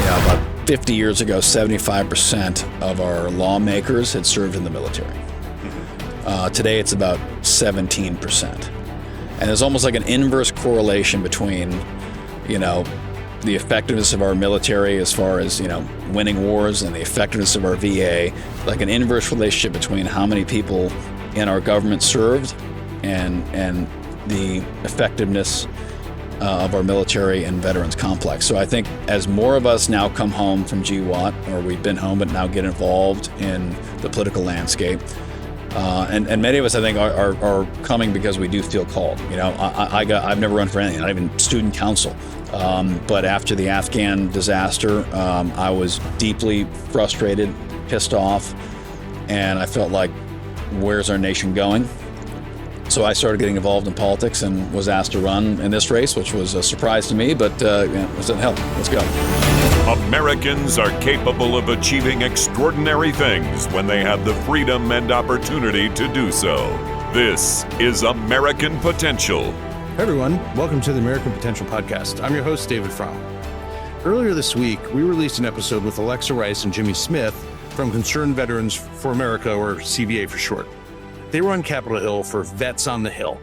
about 50 years ago, 75% of our lawmakers had served in the military. Today, it's about 17%. And there's almost like an inverse correlation between, the effectiveness of our military as far as, winning wars and the effectiveness of our VA, like an inverse relationship between how many people in our government served and the effectiveness of our military and veterans complex. So I think as more of us now come home from GWAT, or we've been home but now get involved in the political landscape, and many of us, I think, are coming because we do feel called. I've never run for anything, not even student council. But after the Afghan disaster, I was deeply frustrated, pissed off, and I felt like, where's our nation going? So I started getting involved in politics and was asked to run in this race, which was a surprise to me, but it was hell. Let's go. Americans are capable of achieving extraordinary things when they have the freedom and opportunity to do so. This is American Potential. Hey everyone, welcome to the American Potential Podcast. I'm your host, David Fromm. Earlier this week, we released an episode with Alexa Rice and Jimmy Smith from Concerned Veterans for America, or CVA for short. They were on Capitol Hill for Vets on the Hill.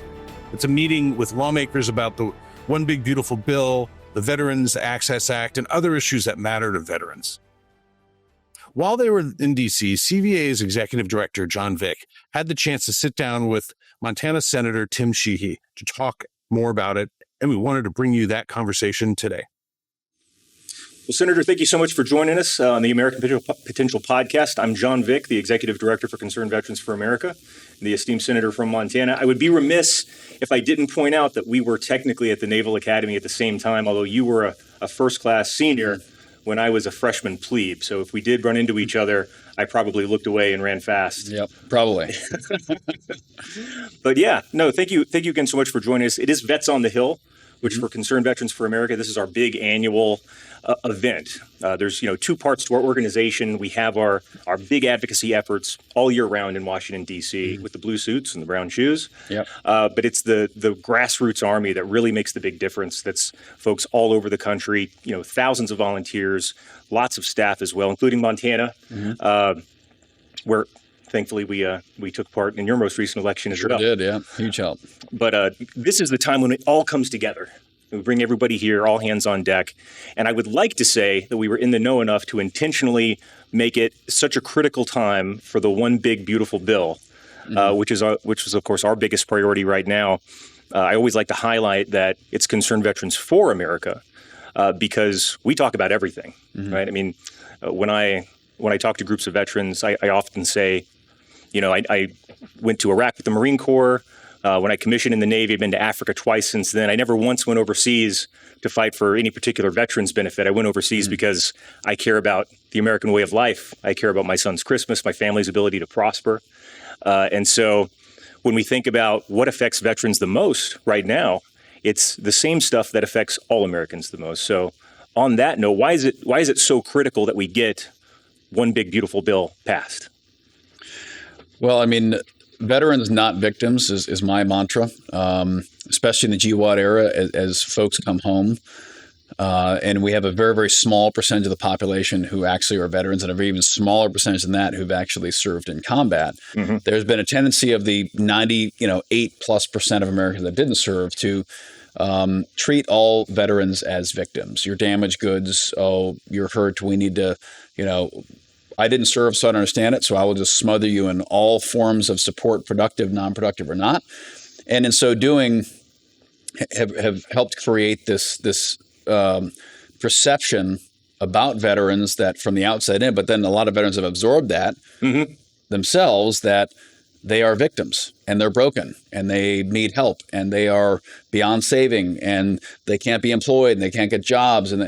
It's a meeting with lawmakers about the One Big Beautiful Bill, the Veterans Access Act, and other issues that matter to veterans. While they were in D.C., CVA's executive director, John Vick, had the chance to sit down with Montana Senator Tim Sheehy to talk more about it, and we wanted to bring you that conversation today. Well, Senator, thank you so much for joining us on the American Potential Podcast. I'm John Vick, the Executive Director for Concerned Veterans for America, the esteemed senator from Montana. I would be remiss if I didn't point out that we were technically at the Naval Academy at the same time, although you were a first-class senior when I was a freshman plebe. So if we did run into each other, I probably looked away and ran fast. Yep, probably. But yeah, no, thank you again so much for joining us. It is Vets on the Hill, which for Concerned Veterans for America, this is our big annual event. There's two parts to our organization. We have our big advocacy efforts all year round in Washington, D.C. with the blue suits and the brown shoes. Yep. But it's the grassroots army that really makes the big difference. That's folks all over the country, thousands of volunteers, lots of staff as well, including Montana, where thankfully we took part in your most recent election as well. Sure did, yeah. Huge help. But this is the time when it all comes together. We bring everybody here, all hands on deck. And I would like to say that we were in the know enough to intentionally make it such a critical time for the One Big Beautiful Bill, which is of course our biggest priority right now. I always like to highlight that it's Concerned Veterans for America because we talk about everything, right? I mean, when I talk to groups of veterans, I often say, I went to Iraq with the Marine Corps. When I commissioned in the Navy, I've been to Africa twice since then. I never once went overseas to fight for any particular veteran's benefit. I went overseas because I care about the American way of life. I care about my son's Christmas, my family's ability to prosper. And so when we think about what affects veterans the most right now, it's the same stuff that affects all Americans the most. So on that note, why is it so critical that we get One Big Beautiful Bill passed? Well, I mean, veterans, not victims, is my mantra, especially in the GWAT era as folks come home. And we have a very, very small percentage of the population who actually are veterans, and a very even smaller percentage than that who've actually served in combat. There's been a tendency of the 98+% of Americans that didn't serve to treat all veterans as victims. You're damaged goods. Oh, you're hurt. We need to, I didn't serve, so I don't understand it, so I will just smother you in all forms of support, productive, non-productive, or not. And in so doing, have helped create this perception about veterans that from the outside in, but then a lot of veterans have absorbed that themselves, that they are victims and they're broken and they need help and they are beyond saving and they can't be employed and they can't get jobs. And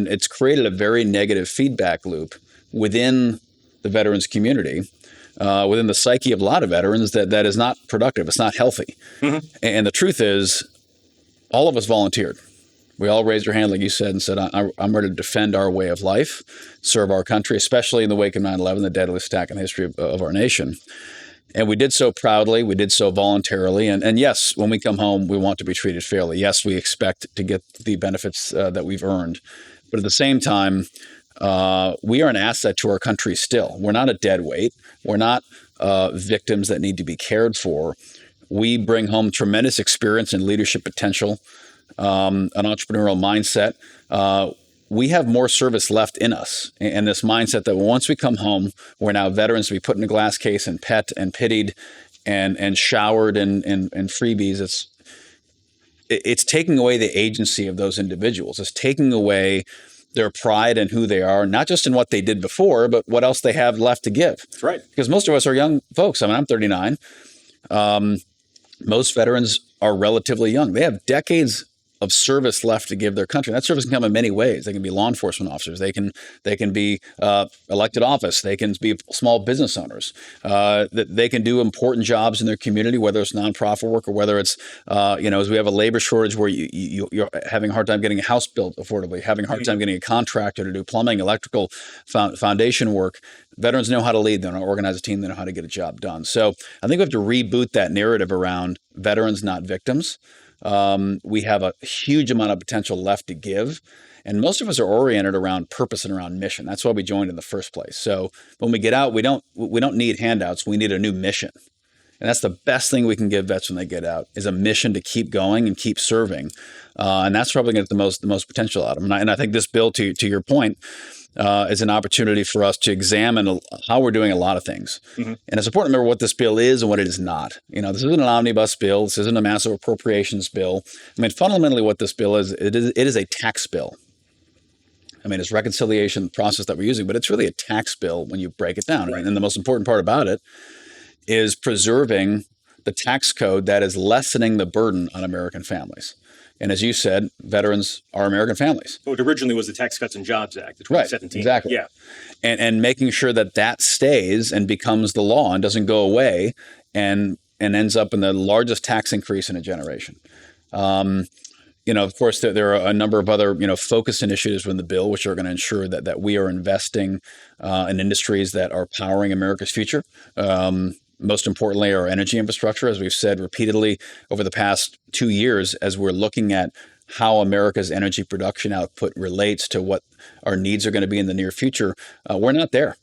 it's created a very negative feedback loop within the veterans community, within the psyche of a lot of veterans that is not productive. It's not healthy. And the truth is, all of us volunteered. We all raised our hand, like you said, and said, I'm ready to defend our way of life, serve our country, especially in the wake of 9/11, the deadliest attack in the history of our nation. And we did so proudly. We did so voluntarily. And yes, when we come home, we want to be treated fairly. Yes, we expect to get the benefits that we've earned. But at the same time, we are an asset to our country still. We're not a dead weight. We're not victims that need to be cared for. We bring home tremendous experience and leadership potential, an entrepreneurial mindset. We have more service left in us, and this mindset that once we come home, we're now veterans to be put in a glass case and pet and pitied and showered in freebies. It's taking away the agency of those individuals. It's taking away their pride in who they are, not just in what they did before, but what else they have left to give. That's right. Because most of us are young folks. I mean, I'm 39. Most veterans are relatively young. They have decades of service left to give their country. That service can come in many ways. They can be law enforcement officers. They can be elected office. They can be small business owners. They can do important jobs in their community, whether it's nonprofit work or whether it's as we have a labor shortage where you're having a hard time getting a house built affordably, having a hard time getting a contractor to do plumbing, electrical, foundation work. Veterans know how to lead. They know how to organize a team. They know how to get a job done. So I think we have to reboot that narrative around veterans, not victims. We have a huge amount of potential left to give. And most of us are oriented around purpose and around mission. That's why we joined in the first place. So when we get out, we don't need handouts. We need a new mission. And that's the best thing we can give vets when they get out is a mission to keep going and keep serving. And that's probably going to get the most potential out of them. And I think this bill, to your point, is an opportunity for us to examine how we're doing a lot of things. Mm-hmm. And it's important to remember what this bill is and what it is not. This isn't an omnibus bill. This isn't a massive appropriations bill. I mean, fundamentally what this bill is, it is a tax bill. I mean, it's reconciliation process that we're using, but it's really a tax bill when you break it down. Right. And the most important part about it is preserving the tax code that is lessening the burden on American families. And as you said, veterans are American families. Well, it originally was the Tax Cuts and Jobs Act, the 2017. Right, exactly. Yeah. And making sure that stays and becomes the law and doesn't go away and ends up in the largest tax increase in a generation. Of course, there are a number of other, focus initiatives in the bill, which are going to ensure that we are investing in industries that are powering America's future. Most importantly, our energy infrastructure, as we've said repeatedly over the past 2 years, as we're looking at how America's energy production output relates to what our needs are going to be in the near future, we're not there.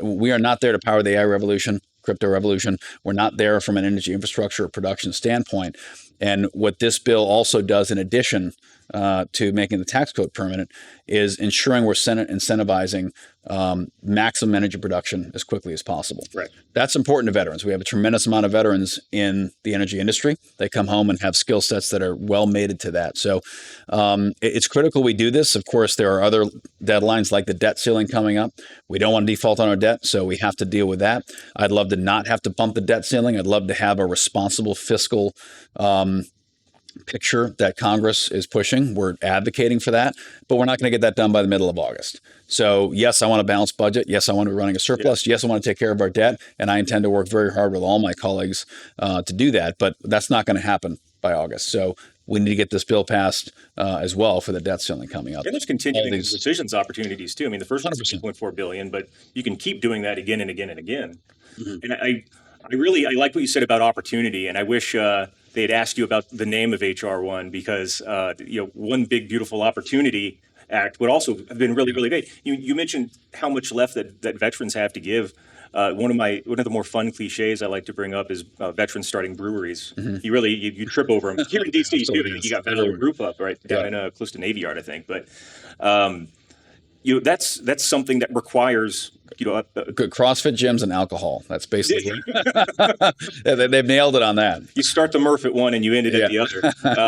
We are not there to power the AI revolution, crypto revolution. We're not there from an energy infrastructure or production standpoint. And what this bill also does, in addition to making the tax code permanent, is ensuring we're incentivizing maximum energy production as quickly as possible. Right. That's important to veterans. We have a tremendous amount of veterans in the energy industry. They come home and have skill sets that are well mated to that. So it's critical we do this. Of course, there are other deadlines like the debt ceiling coming up. We don't want to default on our debt, so we have to deal with that. I'd love to not have to bump the debt ceiling. I'd love to have a responsible fiscal picture that Congress is pushing. We're advocating for that, but we're not going to get that done by the middle of August. So yes, I want a balanced budget. Yes, I want to be running a surplus. Yes, I want to take care of our debt. And I intend to work very hard with all my colleagues to do that, but that's not going to happen by August. So we need to get this bill passed as well for the debt ceiling coming up. And there's continuing decisions opportunities too. I mean, the first one's $2.4 billion, but you can keep doing that again and again and again. Mm-hmm. And I like what you said about opportunity, and I wish they had asked you about the name of HR1 because one big beautiful opportunity act would also have been really, really great. You mentioned how much left that veterans have to give. One of the more fun cliches I like to bring up is veterans starting breweries. Mm-hmm. You trip over them. Here in DC, you got Veteran Brew Pub right down in close to Navy Yard, I think. But that's something that requires CrossFit gyms and alcohol. That's basically they've nailed it on that. You start the Murph at one and you end it at the other.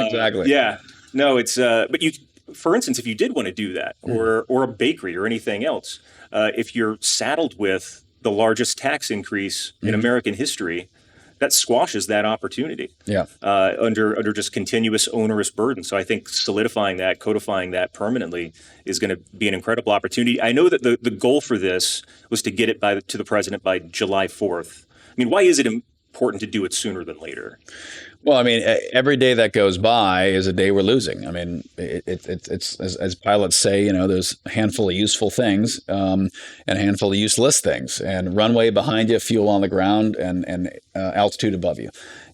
Exactly. Yeah. No, it's but you. For instance, if you did want to do that, or a bakery or anything else, if you're saddled with the largest tax increase in American history, that squashes that opportunity. Yeah. Under just continuous onerous burden. So I think solidifying that, codifying that permanently is going to be an incredible opportunity. I know that the goal for this was to get it to the president by July 4th. I mean, why is it important to do it sooner than later? Well, I mean, every day that goes by is a day we're losing. I mean, it's as pilots say, there's a handful of useful things and a handful of useless things, and runway behind you, fuel on the ground, and altitude above you.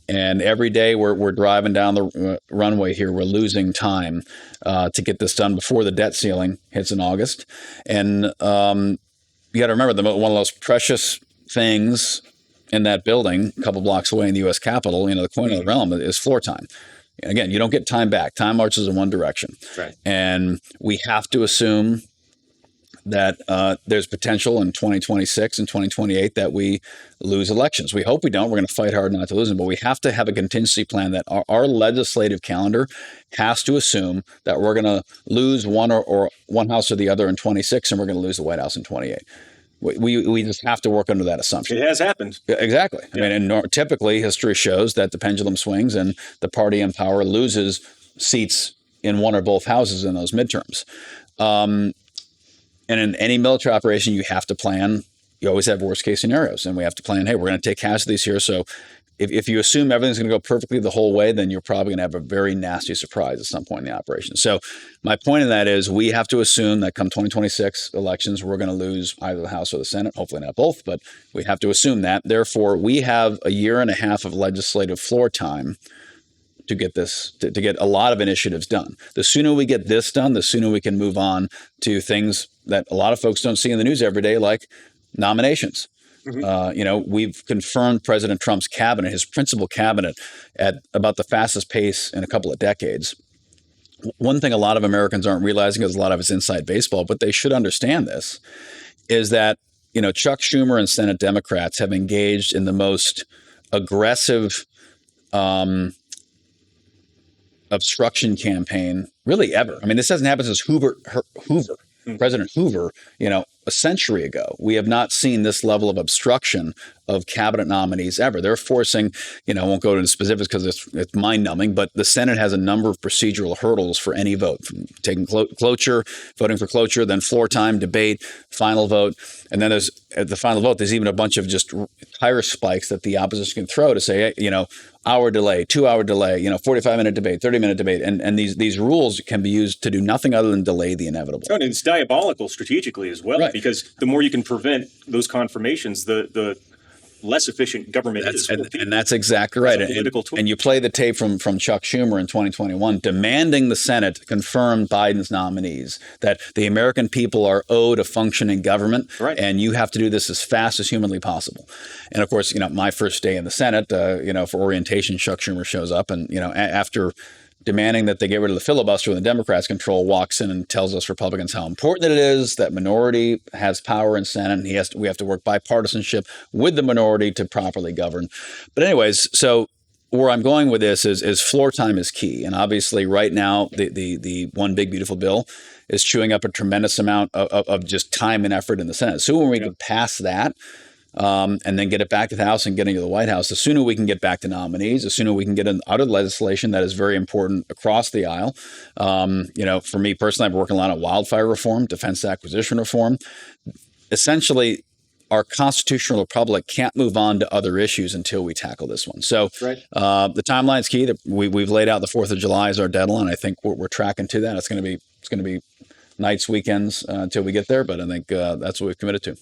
And every day we're driving down the runway here, we're losing time to get this done before the debt ceiling hits in August. And you got to remember, one of those precious things in that building, a couple blocks away in the U.S. Capitol, the coin of the realm is floor time. And again, you don't get time back. Time marches in one direction. Right. And we have to assume that there's potential in 2026 and 2028 that we lose elections. We hope we don't. We're going to fight hard not to lose them, but we have to have a contingency plan that our legislative calendar has to assume that we're going to lose one or one house or the other in 26, and we're going to lose the White House in 28. We just have to work under that assumption. It has happened. Exactly. Yeah. I mean, and typically history shows that the pendulum swings and the party in power loses seats in one or both houses in those midterms. And in any military operation, you have to plan. You always have worst case scenarios, and we have to plan, hey, we're going to take casualties here. So if you assume everything's going to go perfectly the whole way, then you're probably going to have a very nasty surprise at some point in the operation. So my point in that is we have to assume that come 2026 elections, we're going to lose either the House or the Senate, hopefully not both, but we have to assume that. Therefore, we have a year and a half of legislative floor time to get this, to get a lot of initiatives done. The sooner we get this done, the sooner we can move on to things that a lot of folks don't see in the news every day, like nominations. We've confirmed President Trump's cabinet, his principal cabinet, at about the fastest pace in a couple of decades. One thing a lot of Americans aren't realizing, is a lot of it's inside baseball, but they should understand this, is that, Chuck Schumer and Senate Democrats have engaged in the most aggressive obstruction campaign really ever. I mean, this hasn't happened since President Hoover, a century ago. We have not seen this level of obstruction of cabinet nominees ever. They're forcing, I won't go into specifics because it's mind-numbing, but the Senate has a number of procedural hurdles for any vote, from taking cloture, voting for cloture, then floor time, debate, final vote. And then there's, at the final vote, there's even a bunch of just tire spikes that the opposition can throw to say, hey, hour delay, 2-hour delay, 45-minute debate, 30-minute debate. And these rules can be used to do nothing other than delay the inevitable. And it's diabolical strategically as well, right. Because the more you can prevent those confirmations, the less efficient government is. And that's exactly right. And you play the tape from Chuck Schumer in 2021 demanding the Senate confirm Biden's nominees, that the American people are owed a functioning government, right. And you have to do this as fast as humanly possible. And of course, my first day in the Senate, for orientation, Chuck Schumer shows up, and after demanding that they get rid of the filibuster when the Democrats control, walks in and tells us Republicans how important it is that minority has power in Senate, and we have to work bipartisanship with the minority to properly govern. But anyways, so where I'm going with this is floor time is key. And obviously right now, the one big beautiful bill is chewing up a tremendous amount of just time and effort in the Senate. So when we get past that, and then get it back to the House and get into the White House, the sooner we can get back to nominees, the sooner we can get out of legislation that is very important across the aisle. For me personally, I've been working a lot on wildfire reform, defense acquisition reform. Essentially, our constitutional republic can't move on to other issues until we tackle this one. So right. The timeline's key. We've laid out the 4th of July as our deadline. I think we're tracking to that. It's going to be nights, weekends until we get there, but I think that's what we've committed to.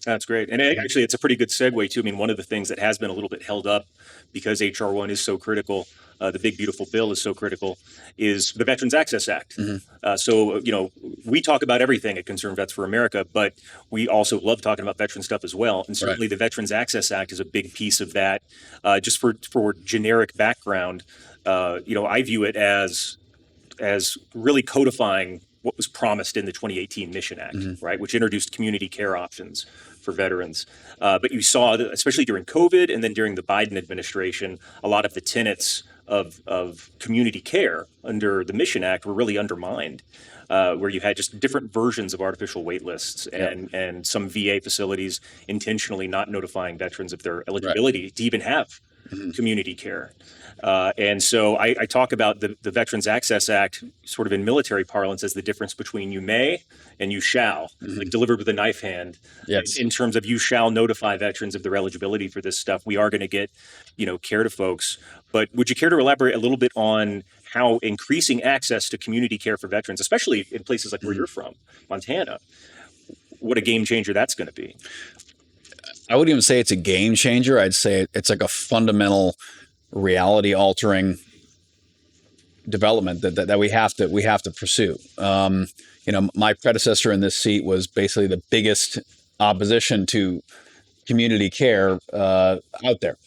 That's great. And actually, it's a pretty good segue, too. I mean, one of the things that has been a little bit held up because H.R. 1 is so critical, the big, beautiful bill is so critical, is the Veterans Access Act. Mm-hmm. We talk about everything at Concerned Vets for America, but we also love talking about veteran stuff as well. And certainly the Veterans Access Act is a big piece of that. Just for generic background, I view it as really codifying what was promised in the 2018 Mission Act, mm-hmm. right, which introduced community care options for veterans. But you saw, especially during COVID and then during the Biden administration, a lot of the tenets of community care under the Mission Act were really undermined, where you had just different versions of artificial wait lists and some VA facilities intentionally not notifying veterans of their eligibility to even have mm-hmm. community care. And so I talk about the Veterans Access Act sort of in military parlance as the difference between you may and you shall, mm-hmm. like delivered with a knife hand. Yes. In terms of you shall notify veterans of their eligibility for this stuff. We are going to get, care to folks. But would you care to elaborate a little bit on how increasing access to community care for veterans, especially in places like where you're from, Montana, what a game changer that's going to be? I wouldn't even say it's a game changer. I'd say it's like a fundamental reality altering development that we have to pursue. My predecessor in this seat was basically the biggest opposition to community care out there.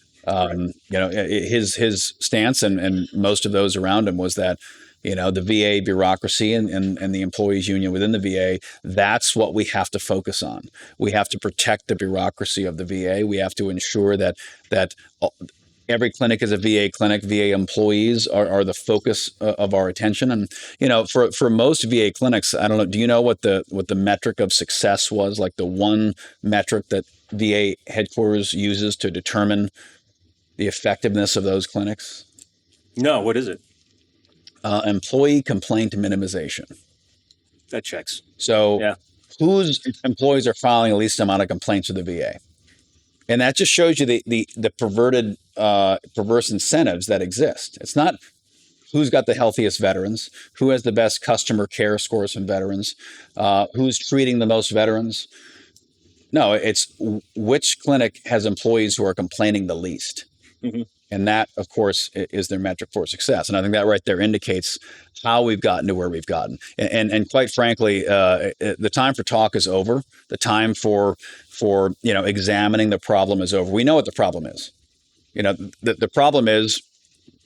His stance and most of those around him was that, the VA bureaucracy and the employees union within the VA, that's what we have to focus on. We have to protect the bureaucracy of the VA. We have to ensure that every clinic is a VA clinic. VA employees are the focus of our attention. And, for most VA clinics, I don't know, do you know what the metric of success was? Like the one metric that VA headquarters uses to determine the effectiveness of those clinics? No, what is it? Employee complaint minimization. That checks. So Yeah. whose employees are filing the least amount of complaints with the VA? And that just shows you the perverse incentives that exist. It's not who's got the healthiest veterans, who has the best customer care scores from veterans, who's treating the most veterans. No, it's which clinic has employees who are complaining the least. Mm-hmm. And that, of course, is their metric for success. And I think that right there indicates how we've gotten to where we've gotten. And quite frankly, the time for talk is over. The time for examining the problem is over. We know what the problem is. The problem is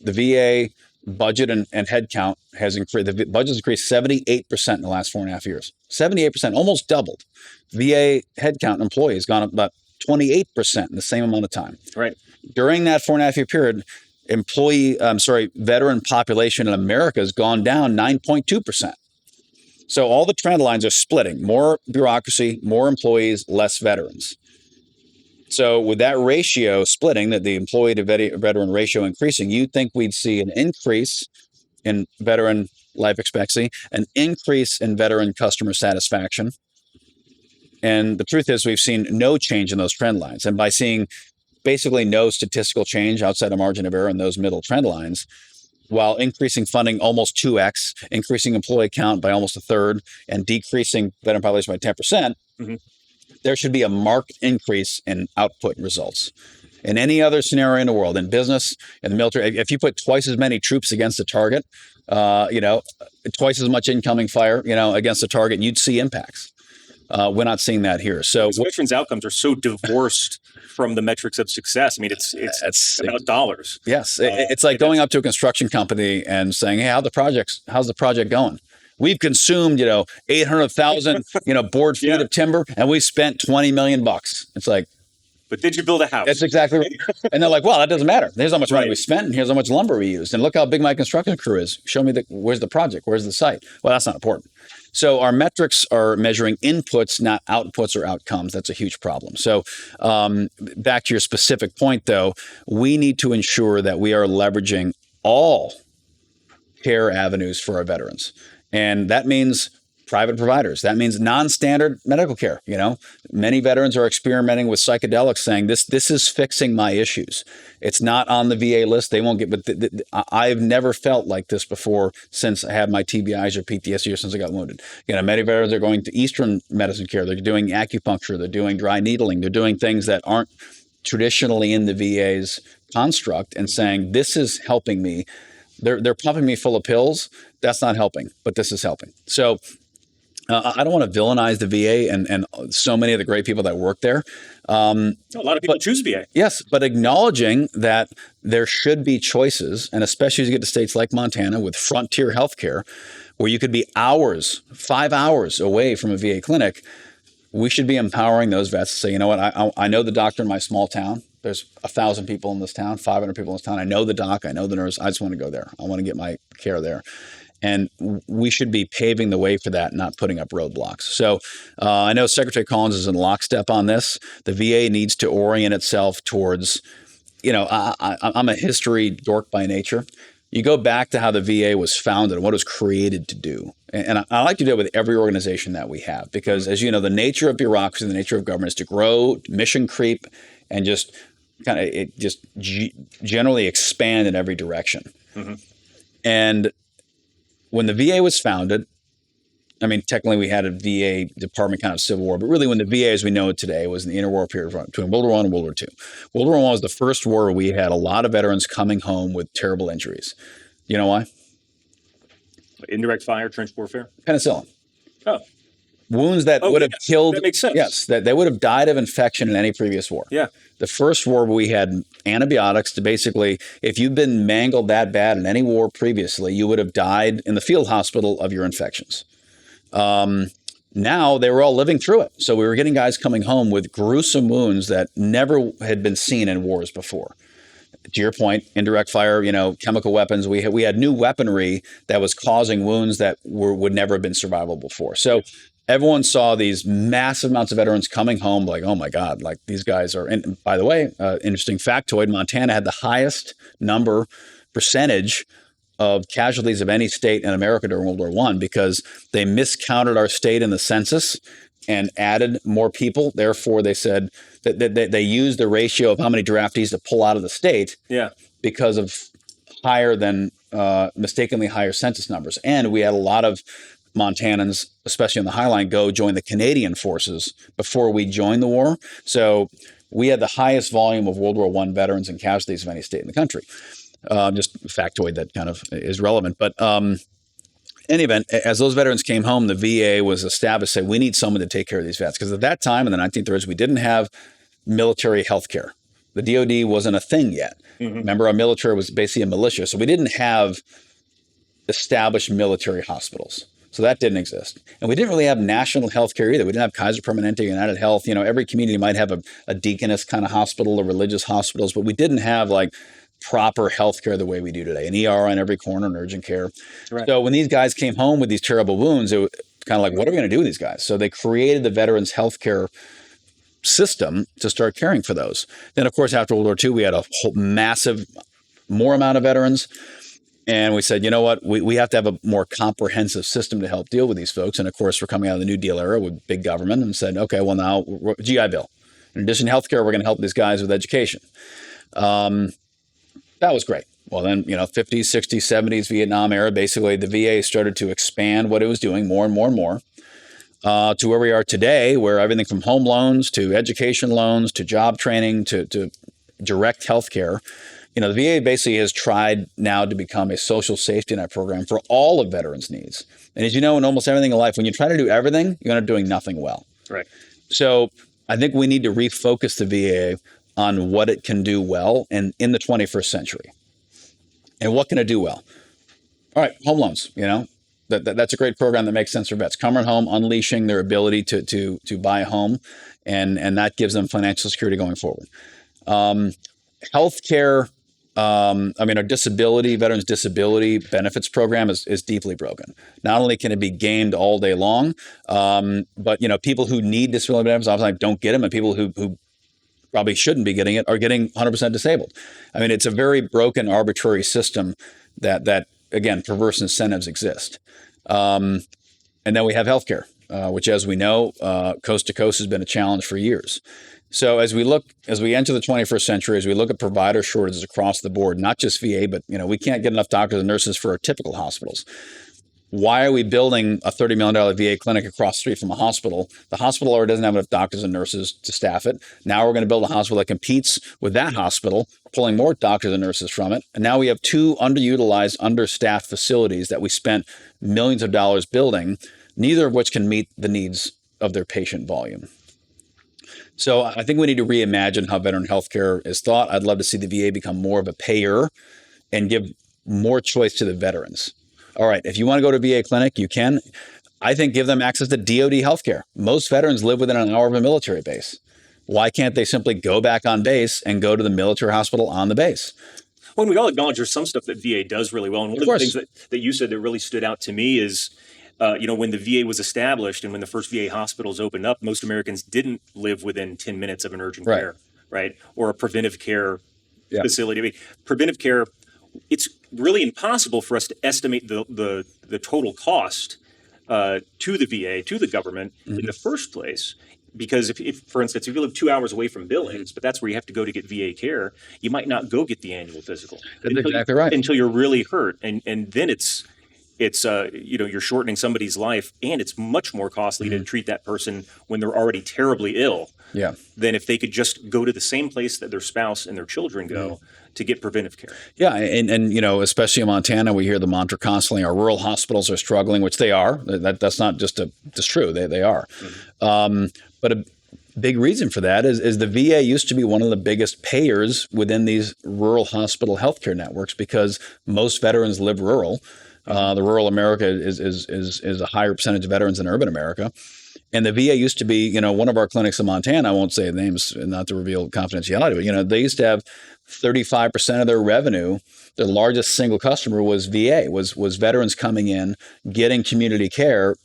the VA budget and headcount has increased. The budget's increased 78% in the last 4.5 years. 78%, almost doubled. VA headcount employees has gone up about 28% in the same amount of time. Right. During that 4.5 year period, veteran population in America has gone down 9.2%. So all the trend lines are splitting. More bureaucracy, more employees, less veterans. So with that ratio splitting, that the employee to veteran ratio increasing, you'd think we'd see an increase in veteran life expectancy, an increase in veteran customer satisfaction. And the truth is we've seen no change in those trend lines. And by seeing basically no statistical change outside a margin of error in those middle trend lines, while increasing funding almost 2x, increasing employee count by almost a third, and decreasing veteran population by 10%, mm-hmm. there should be a marked increase in output results. In any other scenario in the world, in business, in the military, if you put twice as many troops against a target, twice as much incoming fire, against a target, you'd see impacts. We're not seeing that here. So veterans' outcomes are so divorced from the metrics of success. I mean, it's about dollars. Yes, it's like going up to a construction company and saying, "Hey, how's the project going? We've consumed, 800,000, board feet of timber, and we spent $20 million." It's like, but did you build a house? That's exactly right. And they're like, well, that doesn't matter. Here's how much money we spent, and here's how much lumber we used, and look how big my construction crew is. Show me where's the project, where's the site? Well, that's not important. So our metrics are measuring inputs, not outputs or outcomes. That's a huge problem. So back to your specific point, though, we need to ensure that we are leveraging all care avenues for our veterans. And that means private providers. That means non-standard medical care. Many veterans are experimenting with psychedelics, saying this is fixing my issues. It's not on the VA list. They won't get, but I've never felt like this before since I had my TBIs or PTSD or since I got wounded. Many veterans are going to Eastern medicine care. They're doing acupuncture. They're doing dry needling. They're doing things that aren't traditionally in the VA's construct and saying, this is helping me. They're pumping me full of pills. That's not helping, but this is helping. So I don't want to villainize the VA and so many of the great people that work there. A lot of people choose VA. Yes, but acknowledging that there should be choices, and especially as you get to states like Montana with frontier healthcare, where you could be 5 hours away from a VA clinic, we should be empowering those vets to say, you know what, I know the doctor in my small town. There's 1,000 people in this town, 500 people in this town. I know the doc, I know the nurse. I just want to go there. I want to get my care there. And we should be paving the way for that, not putting up roadblocks. So I know Secretary Collins is in lockstep on this. The VA needs to orient itself towards, I'm a history dork by nature. You go back to how the VA was founded and what it was created to do. And I like to do it with every organization that we have, because as you know, the nature of bureaucracy, the nature of government is to grow, mission creep, and just generally expand in every direction. Mm-hmm. And when the VA was founded, I mean, technically we had a VA department kind of civil war, but really when the VA as we know it today was in the interwar period between World War I and World War II. World War I was the first war where we had a lot of veterans coming home with terrible injuries. You know why? Indirect fire, trench warfare? Penicillin. Oh. Wounds that would have killed. That makes sense. Yes, that they would have died of infection in any previous war. Yeah. The first war we had antibiotics to basically, if you've been mangled that bad in any war previously, you would have died in the field hospital of your infections. Now they were all living through it. So we were getting guys coming home with gruesome wounds that never had been seen in wars before. To your point, indirect fire, chemical weapons. We had new weaponry that was causing wounds that would never have been survivable before. So everyone saw these massive amounts of veterans coming home like, oh my God, like these guys are, and by the way, interesting factoid, Montana had the highest percentage of casualties of any state in America during World War I because they miscounted our state in the census and added more people. Therefore, they said that they used the ratio of how many draftees to pull out of the state because of mistakenly higher census numbers. And we had a lot of Montanans, especially on the High Line, go join the Canadian forces before we joined the war. So we had the highest volume of World War I veterans and casualties of any state in the country. Just a factoid that kind of is relevant. But in any event, as those veterans came home, the VA was established, said, we need someone to take care of these vets. Because at that time, in the 1930s, we didn't have military health care. The DOD wasn't a thing yet. Mm-hmm. Remember, our military was basically a militia. So we didn't have established military hospitals. So that didn't exist. And we didn't really have national health care either. We didn't have Kaiser Permanente, United Health. Every community might have a deaconess kind of hospital or religious hospitals, but we didn't have like proper health care the way we do today. An ER on every corner and urgent care. Right. So when these guys came home with these terrible wounds, it was kind of like, what are we going to do with these guys? So they created the Veterans Health Care system to start caring for those. Then, of course, after World War II, we had a whole massive more amount of veterans. And we said, you know what, we have to have a more comprehensive system to help deal with these folks. And of course, we're coming out of the New Deal era with big government and said, okay, well now, GI Bill. In addition to healthcare, we're going to help these guys with education. That was great. Well, then, 50s, 60s, 70s, Vietnam era, basically the VA started to expand what it was doing more and more and more to where we are today, where everything from home loans to education loans to job training to direct healthcare. The VA basically has tried now to become a social safety net program for all of veterans' needs. And as you know, in almost everything in life, when you try to do everything, you end up doing nothing well. Right. So I think we need to refocus the VA on what it can do well and in the 21st century. And what can it do well? All right, home loans, that's a great program that makes sense for vets. Coming home, unleashing their ability to buy a home, and that gives them financial security going forward. Healthcare, our veterans disability benefits program is deeply broken. Not only can it be gamed all day long, but people who need disability benefits oftentimes don't get them, and people who probably shouldn't be getting it are getting 100% disabled. It's a very broken, arbitrary system that again, perverse incentives exist. And then we have healthcare, which, as we know, coast to coast has been a challenge for years. So as we enter the 21st century, as we look at provider shortages across the board, not just VA, but we can't get enough doctors and nurses for our typical hospitals. Why are we building a $30 million VA clinic across the street from a hospital? The hospital already doesn't have enough doctors and nurses to staff it. Now we're going to build a hospital that competes with that hospital, pulling more doctors and nurses from it. And now we have two underutilized, understaffed facilities that we spent millions of dollars building, neither of which can meet the needs of their patient volume. So I think we need to reimagine how veteran healthcare is thought. I'd love to see the VA become more of a payer and give more choice to the veterans. All right, if you want to go to a VA clinic, you can. I think give them access to DOD healthcare. Most veterans live within an hour of a military base. Why can't they simply go back on base and go to the military hospital on the base? Well, we all acknowledge there's some stuff that VA does really well. And one of the things that you said that really stood out to me is, when the VA was established and when the first VA hospitals opened up, most Americans didn't live within 10 minutes of an urgent care, right? Or a preventive care facility. Preventive care, it's really impossible for us to estimate the total cost to the VA, to the government in the first place. Because if, for instance, if you live 2 hours away from Billings, but that's where you have to go to get VA care, you might not go get the annual physical. That's exactly right. Until you're really hurt. And then it's it's you're shortening somebody's life, and it's much more costly to treat that person when they're already terribly ill. Yeah. Than if they could just go to the same place that their spouse and their children go to get preventive care. Yeah, and especially in Montana, we hear the mantra constantly: our rural hospitals are struggling, which they are. That's not just true; they are. But a big reason for that is the VA used to be one of the biggest payers within these rural hospital healthcare networks because most veterans live rural. The rural America is a higher percentage of veterans than urban America. And the VA used to be, one of our clinics in Montana, I won't say the names not to reveal confidentiality, but, they used to have 35% of their revenue. Their largest single customer was VA, was veterans coming in, getting community care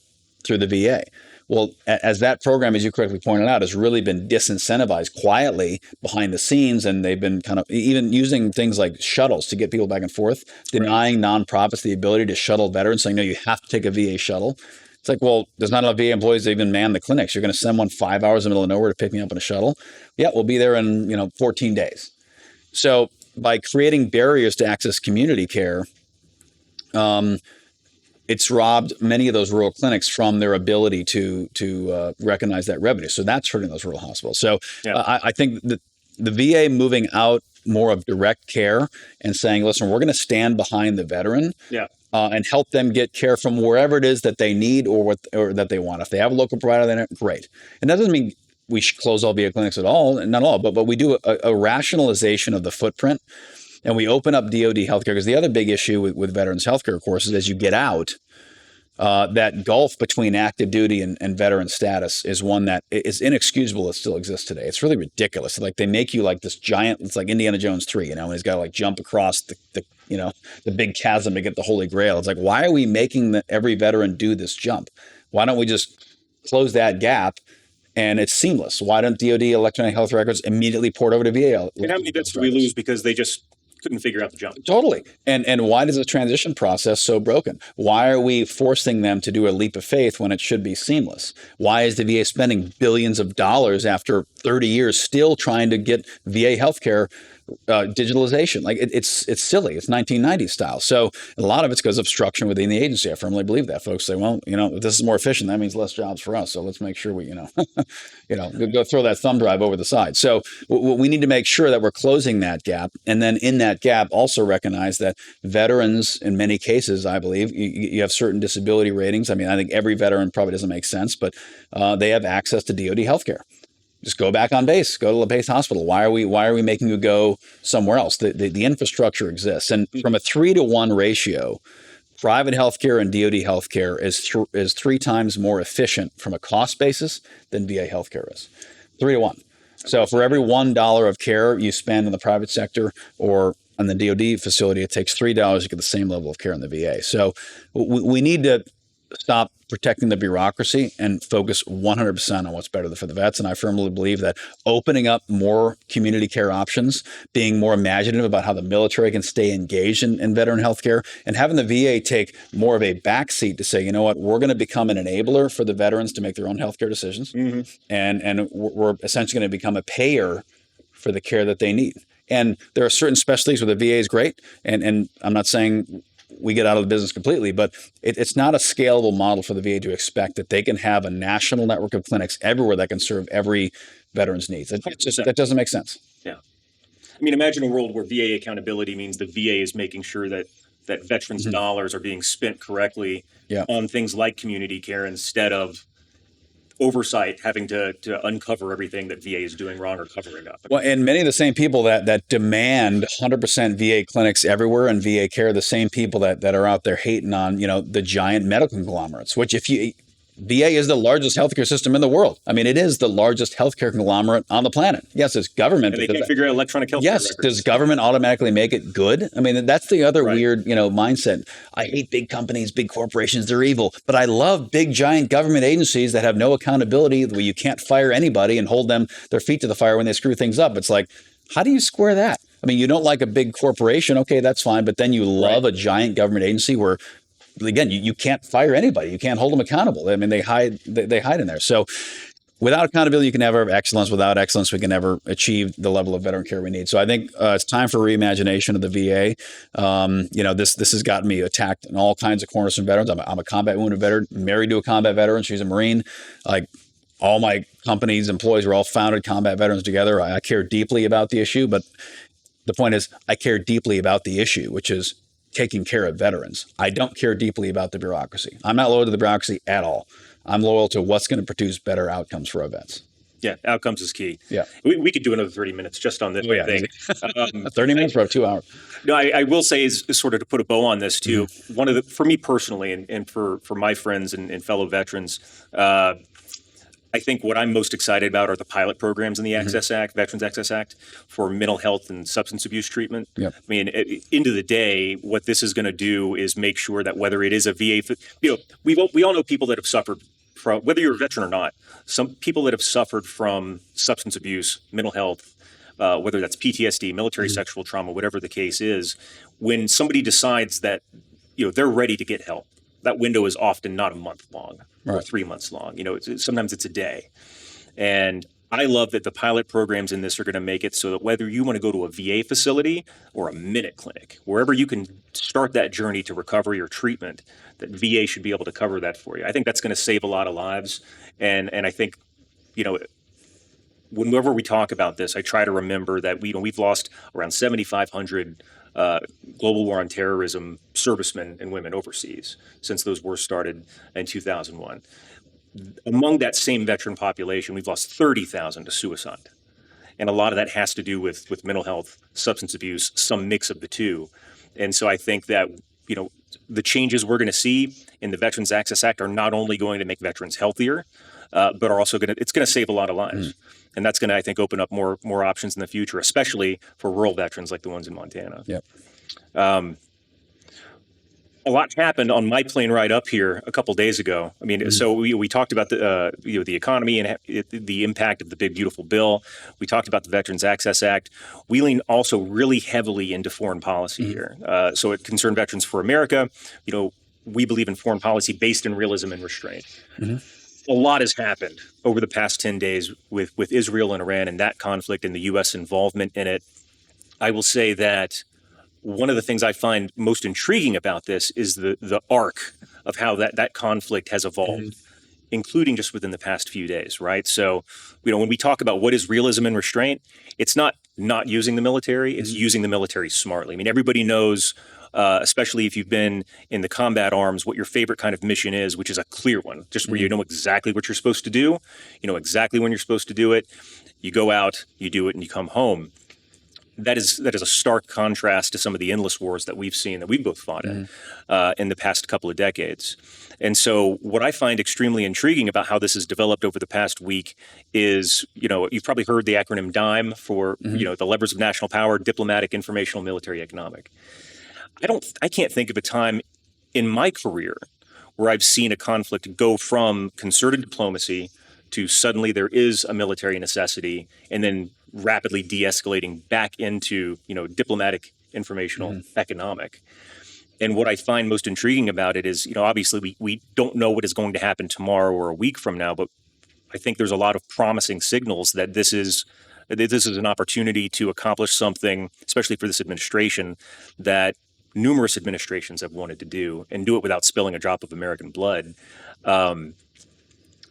through the VA. Well, as that program, as you correctly pointed out, has really been disincentivized quietly behind the scenes, and they've been kind of even using things like shuttles to get people back and forth, denying nonprofits the ability to shuttle veterans, saying, no, you have to take a VA shuttle. It's like, well, there's not enough VA employees to even man the clinics. You're going to send one 5 hours in the middle of nowhere to pick me up in a shuttle? Yeah, we'll be there in 14 days. So by creating barriers to access community care, it's robbed many of those rural clinics from their ability to recognize that revenue. So that's hurting those rural hospitals. So I think that the VA moving out more of direct care and saying, listen, we're going to stand behind the veteran and help them get care from wherever it is that they need or that they want. If they have a local provider, then great. And that doesn't mean we should close all VA clinics at all, not all, but we do a rationalization of the footprint. And we open up DoD healthcare, because the other big issue with veterans healthcare, of course, is as you get out, that gulf between active duty and veteran status is one that is inexcusable. It still exists today. It's really ridiculous. Like they make you like this giant. It's like Indiana Jones 3, and he's got to like jump across the big chasm to get the Holy Grail. It's like, why are we making every veteran do this jump? Why don't we just close that gap? And it's seamless. Why don't DoD electronic health records immediately port over to VA? And how many vets do we lose because they just couldn't figure out the jump? Totally. And why is the transition process so broken? Why are we forcing them to do a leap of faith when it should be seamless? Why is the VA spending billions of dollars after 30 years still trying to get VA healthcare digitalization? Like it's silly. It's 1990s style. So a lot of it's because of obstruction within the agency. I firmly believe that. Folks say, well, if this is more efficient, that means less jobs for us. So let's make sure we, go throw that thumb drive over the side. So we need to make sure that we're closing that gap. And then in that gap, also recognize that veterans, in many cases, I believe, you have certain disability ratings. I mean, I think every veteran probably doesn't make sense, but they have access to DoD healthcare. Just go back on base. Go to the base hospital. Why are we making you go somewhere else? The infrastructure exists, and from a 3-to-1 ratio, private healthcare and DoD healthcare is 3 times more efficient from a cost basis than VA healthcare is. 3-to-1. So for every $1 of care you spend in the private sector or on the DoD facility, it takes $3 to get the same level of care in the VA. So we need to stop protecting the bureaucracy and focus 100% on what's better for the vets. And I firmly believe that opening up more community care options, being more imaginative about how the military can stay engaged in veteran healthcare, and having the VA take more of a backseat to say, you know what, we're going to become an enabler for the veterans to make their own healthcare decisions. Mm-hmm. And we're essentially going to become a payer for the care that they need. And there are certain specialties where the VA is great. And I'm not saying we get out of the business completely, but it's not a scalable model for the VA to expect that they can have a national network of clinics everywhere that can serve every veteran's needs. That doesn't make sense. Yeah. I mean, imagine a world where VA accountability means the VA is making sure that veterans' dollars are being spent correctly on things like community care instead of oversight having to uncover everything that VA is doing wrong or covering up. Well, and many of the same people that demand 100% VA clinics everywhere and VA care, the same people that are out there hating on, the giant medical conglomerates, which VA is the largest healthcare system in the world. I mean, it is the largest healthcare conglomerate on the planet. Yes, it's government. And they can't figure out electronic health records. Does government automatically make it good? I mean, that's the other weird, mindset. I hate big companies, big corporations, they're evil. But I love big, giant government agencies that have no accountability, where you can't fire anybody and hold their feet to the fire when they screw things up. It's like, how do you square that? I mean, you don't like a big corporation. Okay, that's fine. But then you love a giant government agency where, again, you can't fire anybody. You can't hold them accountable. I mean, they hide in there. So without accountability, you can never have excellence. Without excellence, we can never achieve the level of veteran care we need. So I think it's time for reimagination of the VA. This has gotten me attacked in all kinds of corners from veterans. I'm a combat wounded veteran, married to a combat veteran. She's a Marine. Like all my company's employees were all founded combat veterans together. I care deeply about the issue, but the point is I care deeply about the issue, which is taking care of veterans. I don't care deeply about the bureaucracy. I'm not loyal to the bureaucracy at all. I'm loyal to what's going to produce better outcomes for our vets. Yeah, outcomes is key. Yeah. We could do another 30 minutes just on this thing. 30 minutes for 2 hours. No, I will say is sort of to put a bow on this too. One for me personally and for my friends and fellow veterans, I think what I'm most excited about are the pilot programs in the Access Act, Veterans Access Act, for mental health and substance abuse treatment. Yep. I mean, end of the day, what this is going to do is make sure that whether it is a VA, we all know people that have suffered from, whether you're a veteran or not, some people that have suffered from substance abuse, mental health, whether that's PTSD, military sexual trauma, whatever the case is, when somebody decides that they're ready to get help, that window is often not a month long or 3 months long. Sometimes it's a day. And I love that the pilot programs in this are going to make it so that whether you want to go to a VA facility or a Minute Clinic, wherever you can start that journey to recovery or treatment, that VA should be able to cover that for you. I think that's going to save a lot of lives. And I think, whenever we talk about this, I try to remember that we've lost around 7,500 global war on terrorism servicemen and women overseas since those wars started in 2001. Among that same veteran population, we've lost 30,000 to suicide. And a lot of that has to do with mental health, substance abuse, some mix of the two. And so I think that, the changes we're going to see in the Veterans Access Act are not only going to make veterans healthier, but are also it's going to save a lot of lives. And that's going to, I think, open up more options in the future, especially for rural veterans like the ones in Montana. Yep. A lot happened on my plane ride up here a couple days ago. I mean, so we talked about the economy and the impact of the big beautiful bill. We talked about the Veterans Access Act. We lean also really heavily into foreign policy here. So at Concerned Veterans for America, we believe in foreign policy based in realism and restraint. A lot has happened over the past 10 days with Israel and Iran and that conflict and the U.S. involvement in it. I will say that one of the things I find most intriguing about this is the arc of how that conflict has evolved, including just within the past few days, right? So, when we talk about what is realism and restraint, it's not using the military, it's using the military smartly. I mean, everybody knows, especially if you've been in the combat arms, what your favorite kind of mission is, which is a clear one, just where you know exactly what you're supposed to do, you know exactly when you're supposed to do it, you go out, you do it, and you come home. That is a stark contrast to some of the endless wars that we've seen, that we've both fought in the past couple of decades. And so what I find extremely intriguing about how this has developed over the past week is, you've probably heard the acronym DIME for, the levers of national power: diplomatic, informational, military, economic. I can't think of a time in my career where I've seen a conflict go from concerted diplomacy to suddenly there is a military necessity, and then rapidly de-escalating back into, diplomatic, informational, economic. And what I find most intriguing about it is, obviously we don't know what is going to happen tomorrow or a week from now, but I think there's a lot of promising signals that this is an opportunity to accomplish something, especially for this administration, that numerous administrations have wanted to do, and do it without spilling a drop of American blood. One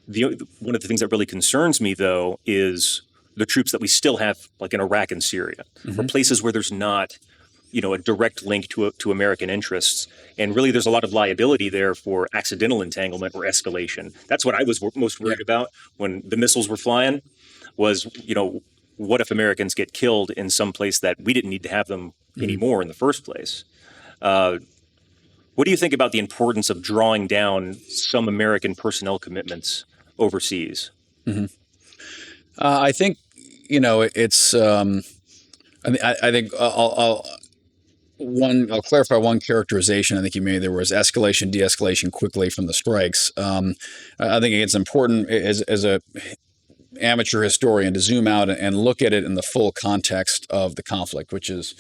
of the things that really concerns me, though, is the troops that we still have, like in Iraq and Syria, or places where there's not, a direct link to American interests. And really, there's a lot of liability there for accidental entanglement or escalation. That's what I was most worried about when the missiles were flying, was, what if Americans get killed in some place that we didn't need to have them anymore in the first place? What do you think about the importance of drawing down some American personnel commitments overseas? I think, it's. I think I'll clarify one characterization I think you made. There was escalation, de-escalation quickly from the strikes. I think it's important as a amateur historian to zoom out and look at it in the full context of the conflict, which is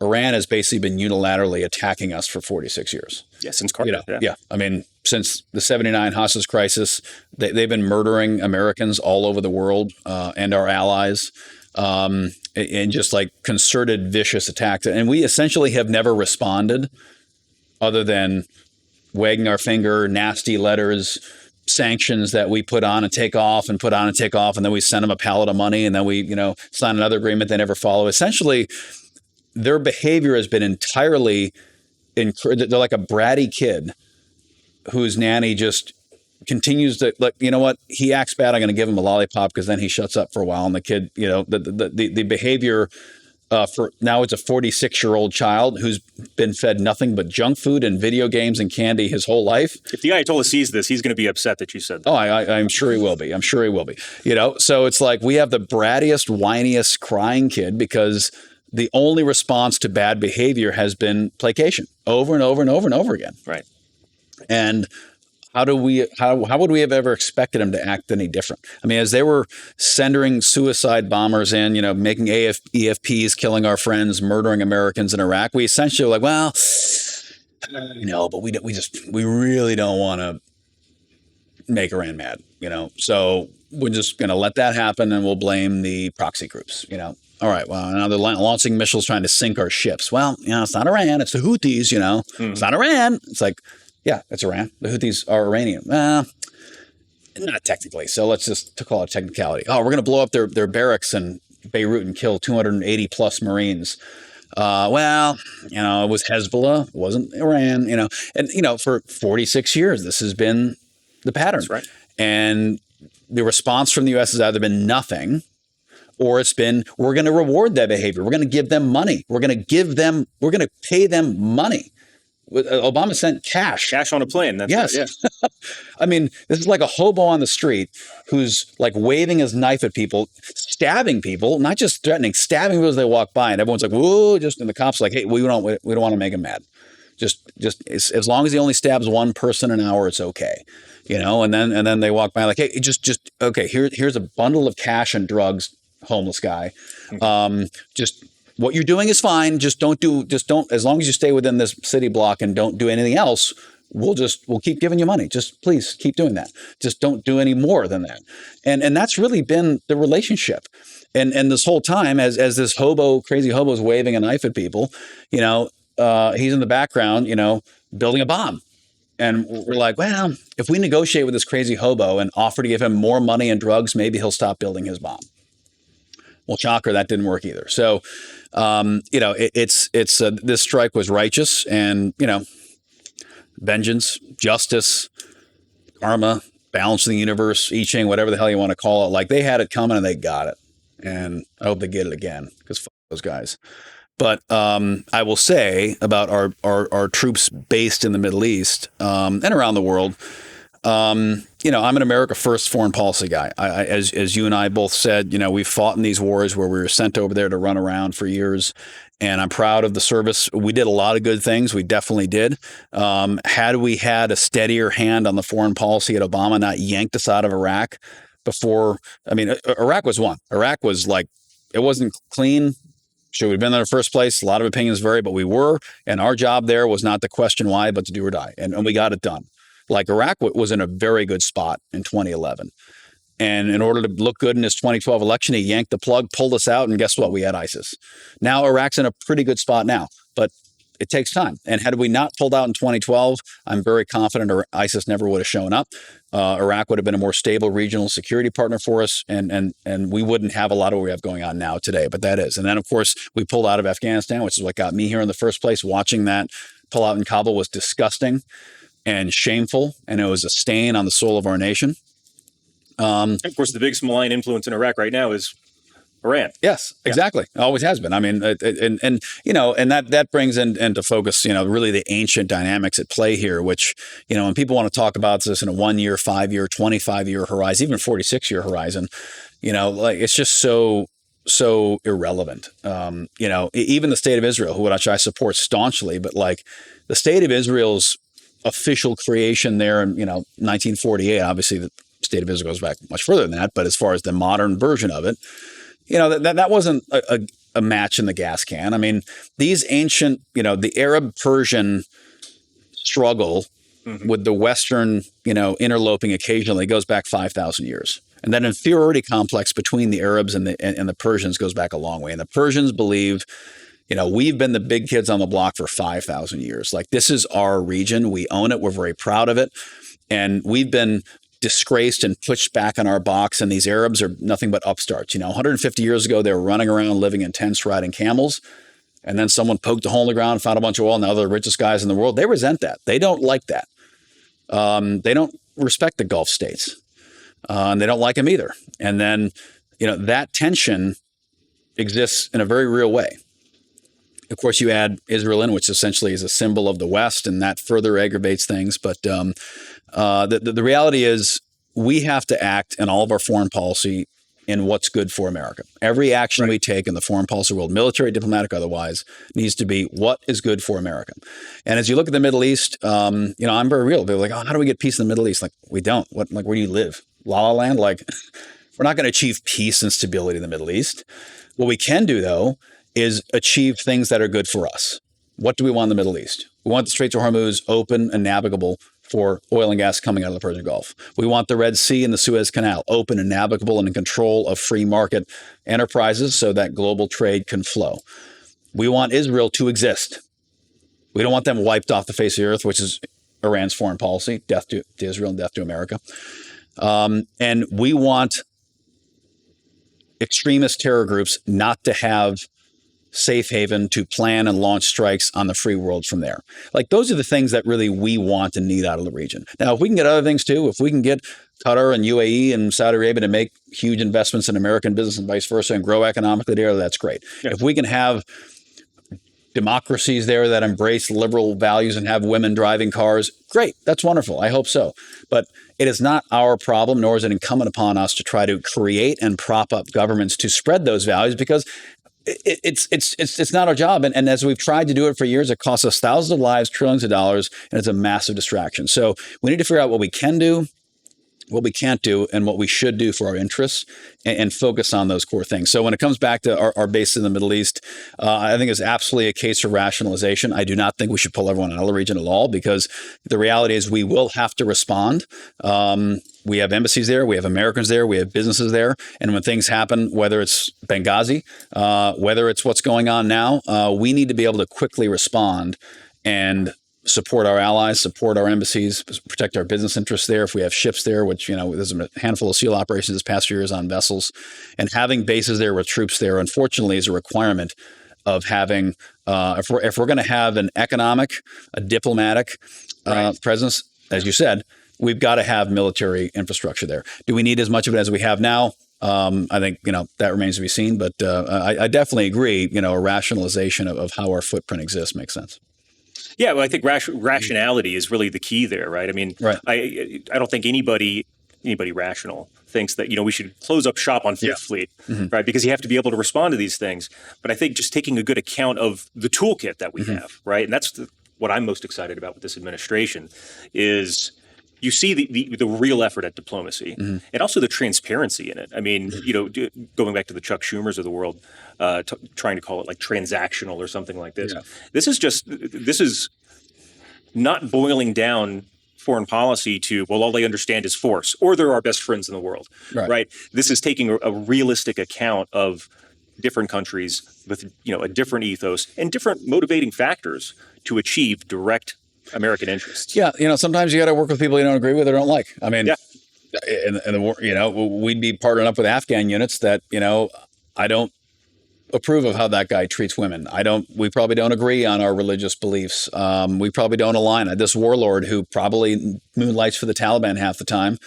Iran has basically been unilaterally attacking us for 46 years. Yeah, since Carter. Yeah. I mean, since the 79 hostage crisis, they've been murdering Americans all over the world and our allies in just like concerted, vicious attacks. And we essentially have never responded other than wagging our finger, nasty letters, sanctions that we put on and take off and put on and take off. And then we send them a pallet of money and then we, sign another agreement they never follow. Essentially, their behavior has been entirely, they're like a bratty kid whose nanny just continues to, like, you know what, he acts bad, I'm going to give him a lollipop because then he shuts up for a while. And the kid, the behavior for now, it's a 46-year-old child who's been fed nothing but junk food and video games and candy his whole life. If the Ayatollah sees this, he's going to be upset that you said that. Oh, I'm sure he will be. I'm sure he will be. So it's like we have the brattiest, whiniest, crying kid because the only response to bad behavior has been placation over and over and over and over again. Right. And how would we have ever expected him to act any different? I mean, as they were sending suicide bombers in, making EFPs, killing our friends, murdering Americans in Iraq, we essentially were like, well, but we really don't want to make Iran mad, so we're just going to let that happen and we'll blame the proxy groups, All right, well, now they're launching missiles trying to sink our ships. Well, it's not Iran, it's the Houthis, It's not Iran. It's like, yeah, it's Iran. The Houthis are Iranian. Not technically. So let's just call it technicality. Oh, we're going to blow up their barracks in Beirut and kill 280 plus Marines. It was Hezbollah, it wasn't Iran, And, for 46 years, this has been the pattern. That's right. And the response from the U.S. has either been nothing or it's been, we're going to reward that behavior. We're going to give them money. We're going to pay them money. Obama sent cash on a plane. That's yes. Right, yeah. I mean, this is like a hobo on the street who's like waving his knife at people, stabbing people, not just threatening, stabbing people as they walk by. And everyone's like, whoa, and the cops are like, hey, we don't want to make him mad. Just as long as he only stabs one person an hour, it's okay. And then they walk by like, hey, just okay, here's a bundle of cash and drugs, homeless guy. Just what you're doing is fine. Just don't, as long as you stay within this city block and don't do anything else, we'll keep giving you money. Just please keep doing that. Just don't do any more than that. And that's really been the relationship. And this whole time, as this crazy hobo is waving a knife at people, he's in the background, building a bomb. And we're like, well, if we negotiate with this crazy hobo and offer to give him more money and drugs, maybe he'll stop building his bomb. Well, shocker, that didn't work either. So, this strike was righteous and, vengeance, justice, karma, balance of the universe, I Ching, whatever the hell you want to call it. Like they had it coming and they got it. And I hope they get it again because fuck those guys. But I will say about our troops based in the Middle East and around the world, I'm an America first foreign policy guy. As you and I both said, we've fought in these wars where we were sent over there to run around for years. And I'm proud of the service. We did a lot of good things. We definitely did. Had we had a steadier hand on the foreign policy at Obama, not yanked us out of Iraq before, Iraq was one. Iraq was like, it wasn't clean. Should we have been there in the first place? A lot of opinions vary, but we were. And our job there was not to question why, but to do or die. And we got it done. Like Iraq was in a very good spot in 2011. And in order to look good in his 2012 election, he yanked the plug, pulled us out, and guess what? We had ISIS. Now Iraq's in a pretty good spot now, but it takes time. And had we not pulled out in 2012, I'm very confident ISIS never would have shown up. Iraq would have been a more stable regional security partner for us, and we wouldn't have a lot of what we have going on now today, but that is. And then, of course, we pulled out of Afghanistan, which is what got me here in the first place. Watching that pull out in Kabul was disgusting and shameful, and it was a stain on the soul of our nation. Of course, the biggest malign influence in Iraq right now is Iran. Yes, exactly. It always has been. I mean, and that brings into focus, really the ancient dynamics at play here, which, when people want to talk about this in a 1 year, 5 year, 25 year horizon, even 46 year horizon, like it's just so irrelevant. Even the state of Israel, which I support staunchly, but like the state of Israel's official creation there in, 1948, obviously the state of Israel goes back much further than that. But as far as the modern version of it, that wasn't a match in the gas can. I mean, these ancient, the Arab-Persian struggle with the Western, interloping occasionally goes back 5,000 years. And that inferiority complex between the Arabs and the Persians goes back a long way. And the Persians believe, we've been the big kids on the block for 5,000 years. Like, this is our region. We own it. We're very proud of it. And we've been disgraced and pushed back in our box. And these Arabs are nothing but upstarts. 150 years ago, they were running around living in tents, riding camels. And then someone poked a hole in the ground, found a bunch of oil. Now they're the richest guys in the world. They resent that. They don't like that. They don't respect the Gulf states. And they don't like them either. And then, that tension exists in a very real way. Of course, you add Israel in, which essentially is a symbol of the West, and that further aggravates things. But the reality is we have to act in all of our foreign policy in what's good for America. Every action we take in the foreign policy world, military, diplomatic, otherwise, needs to be what is good for America. And as you look at the Middle East, I'm very real. They're like, oh, how do we get peace in the Middle East? Like, we don't. Where do you live? La La Land? Like, we're not going to achieve peace and stability in the Middle East. What we can do, though, is achieve things that are good for us. What do we want in the Middle East? We want the Straits of Hormuz open and navigable for oil and gas coming out of the Persian Gulf. We want the Red Sea and the Suez Canal open and navigable and in control of free market enterprises so that global trade can flow. We want Israel to exist. We don't want them wiped off the face of the earth, which is Iran's foreign policy, death to Israel and death to America. And we want extremist terror groups not to have safe haven to plan and launch strikes on the free world from there. Like, those are the things that really we want and need out of the region. Now, if we can get other things too, if we can get Qatar and UAE and Saudi Arabia to make huge investments in American business and vice versa and grow economically there, that's great. Yeah. If we can have democracies there that embrace liberal values and have women driving cars, great. That's wonderful. I hope so. But it is not our problem, nor is it incumbent upon us to try to create and prop up governments to spread those values, because it's not our job. And as we've tried to do it for years, it costs us thousands of lives, trillions of dollars, and it's a massive distraction. So we need to figure out what we can do, what we can't do, and what we should do for our interests, and focus on those core things. So when it comes back to our base in the Middle East, I think it's absolutely a case for rationalization. I do not think we should pull everyone out of the region at all, because the reality is we will have to respond. We have embassies there, we have Americans there, we have businesses there. And when things happen, whether it's Benghazi, whether it's what's going on now, we need to be able to quickly respond and support our allies, support our embassies, protect our business interests there. If we have ships there, which, there's a handful of SEAL operations this past few years on vessels, and having bases there with troops there, unfortunately, is a requirement of having, if we're going to have an economic, a diplomatic presence, as you said, we've got to have military infrastructure there. Do we need as much of it as we have now? I think, that remains to be seen. But I definitely agree, a rationalization of how our footprint exists makes sense. Yeah, well, I think rationality is really the key there, right? I mean, I don't think anybody rational thinks that, we should close up shop on Fifth Fleet, right? Because you have to be able to respond to these things. But I think just taking a good account of the toolkit that we have, right? And that's what I'm most excited about with this administration is you see the real effort at diplomacy and also the transparency in it. I mean, going back to the Chuck Schumers of the world, trying to call it like transactional or something like this. Yeah. This is not boiling down foreign policy to, well, all they understand is force, or they're our best friends in the world, right? This is taking a realistic account of different countries with, a different ethos and different motivating factors to achieve direct American interests. Yeah, sometimes you got to work with people you don't agree with or don't like. I mean, in the war, we'd be partnering up with Afghan units that, I don't approve of how that guy treats women. We probably don't agree on our religious beliefs. We probably don't align. This warlord who probably moonlights for the Taliban half the time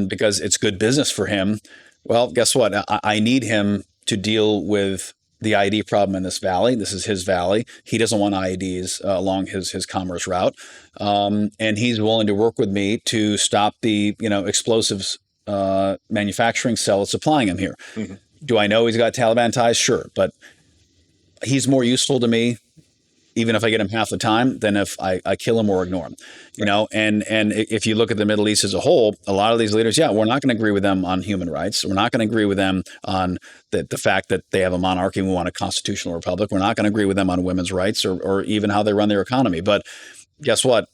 because it's good business for him. Well, guess what? I need him to deal with the IED problem in this valley. This is his valley. He doesn't want IEDs along his commerce route. And he's willing to work with me to stop the, explosives manufacturing cell that's supplying him here. Do I know he's got Taliban ties? Sure. But he's more useful to me even if I get him half the time, than if I kill him or ignore him. You know, and if you look at the Middle East as a whole, a lot of these leaders, we're not going to agree with them on human rights. We're not going to agree with them on the fact that they have a monarchy and we want a constitutional republic. We're not going to agree with them on women's rights or even how they run their economy. But guess what?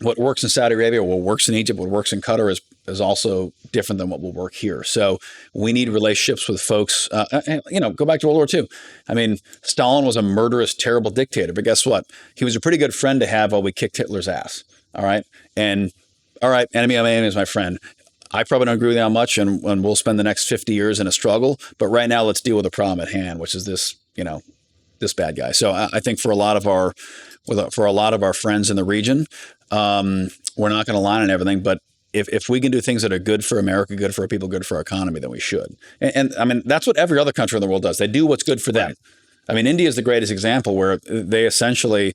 What works in Saudi Arabia, what works in Egypt, what works in Qatar is also different than what will work here. So we need relationships with folks. Go back to World War II. I mean, Stalin was a murderous, terrible dictator, but guess what? He was a pretty good friend to have while we kicked Hitler's ass. All right, enemy of my enemy is my friend. I probably don't agree with you on much, and we'll spend the next 50 years in a struggle. But right now, let's deal with the problem at hand, which is this bad guy. So I think for a lot of our friends in the region, we're not going to line on everything, but if we can do things that are good for America, good for our people, good for our economy, then we should. And I mean, that's what every other country in the world does. They do what's good for them. I mean, India is the greatest example where they essentially,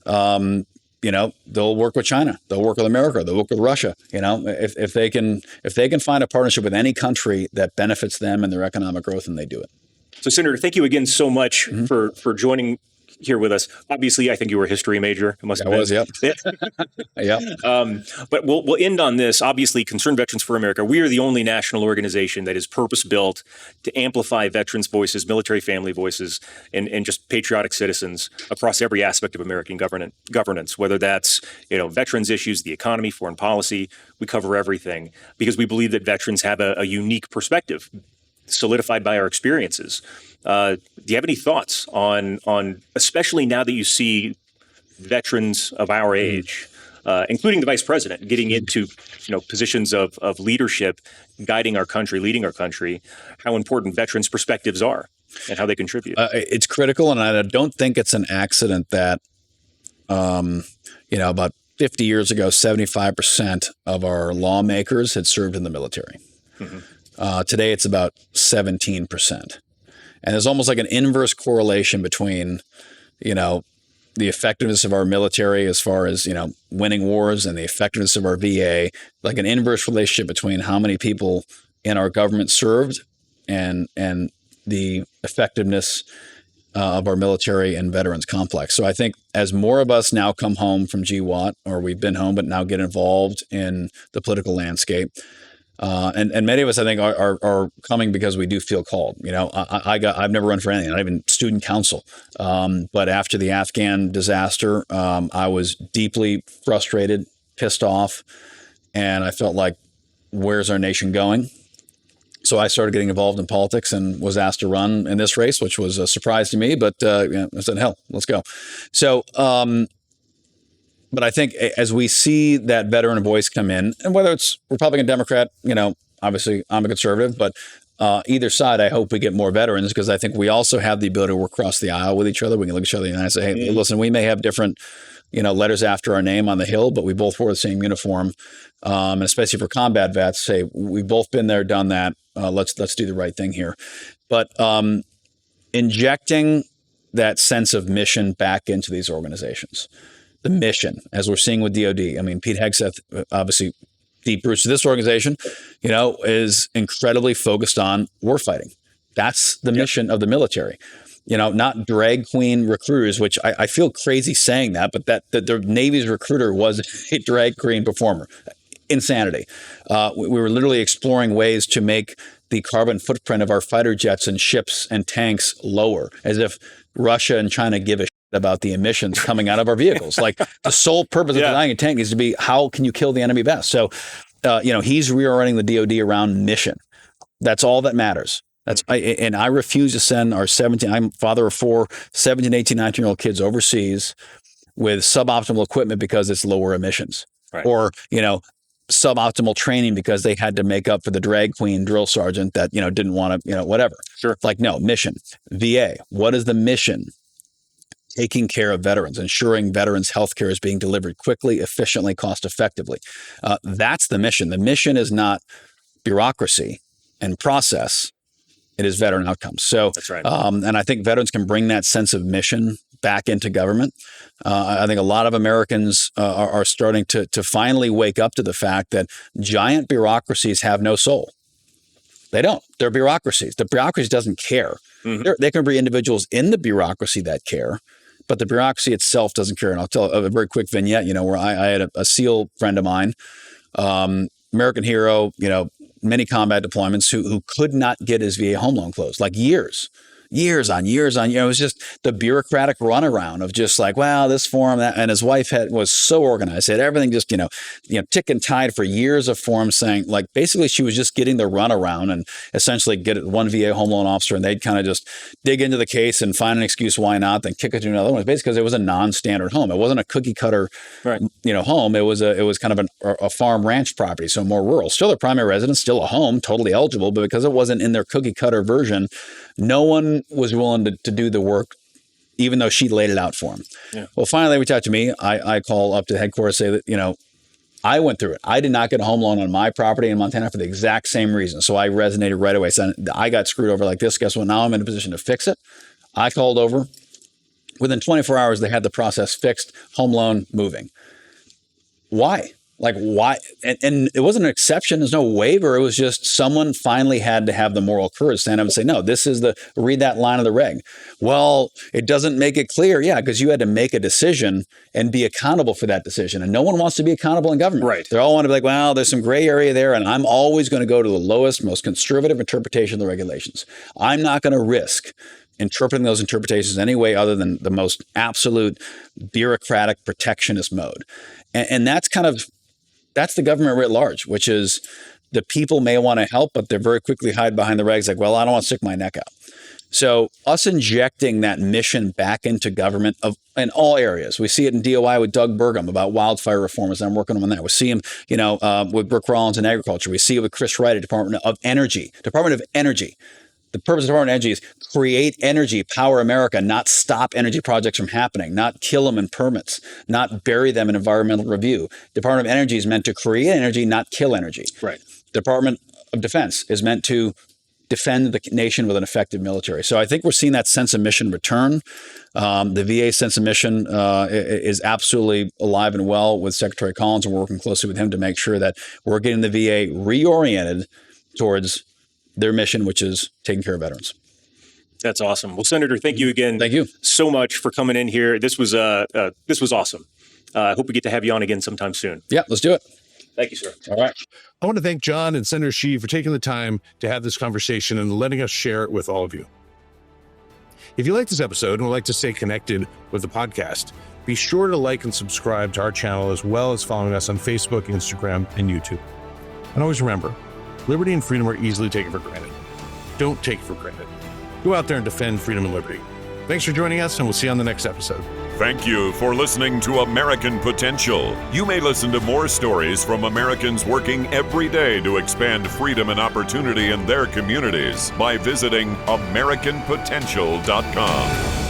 they'll work with China, they'll work with America, they'll work with Russia. If they can find a partnership with any country that benefits them and their economic growth, then they do it. So, Senator, thank you again so much for joining here with us. Obviously, I think you were a history major. It must have been. I was, yep. Yep. But we'll end on this. Obviously, Concerned Veterans for America, we are the only national organization that is purpose-built to amplify veterans' voices, military family voices, and just patriotic citizens across every aspect of American governance, whether that's veterans issues, the economy, foreign policy. We cover everything because we believe that veterans have a unique perspective solidified by our experiences. Do you have any thoughts on especially now that you see veterans of our age, including the vice president, getting into positions of leadership, guiding our country, leading our country, how important veterans' perspectives are and how they contribute? It's critical, and I don't think it's an accident that about 50 years ago, 75% of our lawmakers had served in the military. Today, it's about 17%. And there's almost like an inverse correlation between, the effectiveness of our military as far as, winning wars and the effectiveness of our VA, like an inverse relationship between how many people in our government served and the effectiveness of our military and veterans complex. So I think as more of us now come home from GWAT, or we've been home but now get involved in the political landscape, and many of us, I think, are coming because we do feel called. I've never run for anything, not even student council. But after the Afghan disaster, I was deeply frustrated, pissed off, and I felt like, where's our nation going? So I started getting involved in politics and was asked to run in this race, which was a surprise to me. But I said, hell, let's go. So. But I think as we see that veteran voice come in, and whether it's Republican, Democrat, obviously I'm a conservative, but either side, I hope we get more veterans because I think we also have the ability to work across the aisle with each other. We can look at each other and say, hey, listen, we may have different, letters after our name on the Hill, but we both wore the same uniform. And especially for combat vets, say we've both been there, done that. Let's do the right thing here. But injecting that sense of mission back into these organizations. The mission, as we're seeing with DOD. I mean, Pete Hegseth, obviously deep roots to this organization, is incredibly focused on warfighting. That's the mission of the military. Not drag queen recruiters, which I feel crazy saying that, but that the Navy's recruiter was a drag queen performer. Insanity. We were literally exploring ways to make the carbon footprint of our fighter jets and ships and tanks lower, as if Russia and China give a about the emissions coming out of our vehicles. Like the sole purpose of designing a tank needs to be how can you kill the enemy best? So, he's reorienting the DOD around mission. That's all that matters. And I refuse to send our I'm father of 4, 17, 18, 19-year-old kids overseas with suboptimal equipment because it's lower emissions. Right. Or, suboptimal training because they had to make up for the drag queen drill sergeant that, didn't want to, whatever. Sure. Like, no, mission. VA, what is the mission? Taking care of veterans, ensuring veterans' health care is being delivered quickly, efficiently, cost effectively. That's the mission. The mission is not bureaucracy and process. It is veteran outcomes. So that's right. And I think veterans can bring that sense of mission back into government. I think a lot of Americans are starting to finally wake up to the fact that giant bureaucracies have no soul. They don't. They're bureaucracies. The bureaucracy doesn't care. Mm-hmm. There can be individuals in the bureaucracy that care, but the bureaucracy itself doesn't care. And I'll tell a very quick vignette, where I had a SEAL friend of mine, American hero, many combat deployments, who could not get his VA home loan closed, like years on years. It was just the bureaucratic runaround of just like, wow, this form, that. And his wife was so organized. Had everything just, tick and tied for years of forms saying, like, basically she was just getting the runaround and essentially get it one VA home loan officer, and they'd kind of just dig into the case and find an excuse why not, then kick it to another one. Basically, because it was a non-standard home. It wasn't a cookie cutter, home. It was kind of a farm ranch property, so more rural. Still their primary residence, still a home, totally eligible, but because it wasn't in their cookie cutter version, no one was willing to do the work, even though she laid it out for him. Yeah. Well, finally, they reached out to me. I call up to headquarters, say that, I went through it. I did not get a home loan on my property in Montana for the exact same reason. So I resonated right away. So I got screwed over like this. Guess what? Now I'm in a position to fix it. I called over. Within 24 hours, they had the process fixed, home loan moving. Why? Like, why? And it wasn't an exception. There's no waiver. It was just someone finally had to have the moral courage to stand up and say, no, this is read that line of the reg. Well, it doesn't make it clear. Yeah, because you had to make a decision and be accountable for that decision. And no one wants to be accountable in government. Right. They all want to be like, well, there's some gray area there, and I'm always going to go to the lowest, most conservative interpretation of the regulations. I'm not going to risk interpreting those interpretations any way other than the most absolute bureaucratic protectionist mode. And that's that's the government writ large, which is the people may want to help, but they're very quickly hide behind the regs like, well, I don't want to stick my neck out. So us injecting that mission back into government in all areas. We see it in DOI with Doug Burgum about wildfire reformers. I'm working on that. We see him, with Brooke Rollins in agriculture. We see it with Chris Wright at Department of Energy. The purpose of the Department of Energy is create energy, power America, not stop energy projects from happening, not kill them in permits, not bury them in environmental review. Department of Energy is meant to create energy, not kill energy. Right. Department of Defense is meant to defend the nation with an effective military. So I think we're seeing that sense of mission return. The VA sense of mission is absolutely alive and well with Secretary Collins, and we're working closely with him to make sure that we're getting the VA reoriented towards their mission, which is taking care of veterans. That's awesome. Well, Senator, thank you again. Thank you so much for coming in here. This was awesome. I hope we get to have you on again sometime soon. Yeah, let's do it. Thank you, sir. All right. I want to thank John and Senator Sheehy for taking the time to have this conversation and letting us share it with all of you. If you like this episode and would like to stay connected with the podcast, be sure to like and subscribe to our channel, as well as following us on Facebook, Instagram, and YouTube. And always remember, liberty and freedom are easily taken for granted. Don't take it for granted. Go out there and defend freedom and liberty. Thanks for joining us, and we'll see you on the next episode. Thank you for listening to American Potential. You may listen to more stories from Americans working every day to expand freedom and opportunity in their communities by visiting AmericanPotential.com.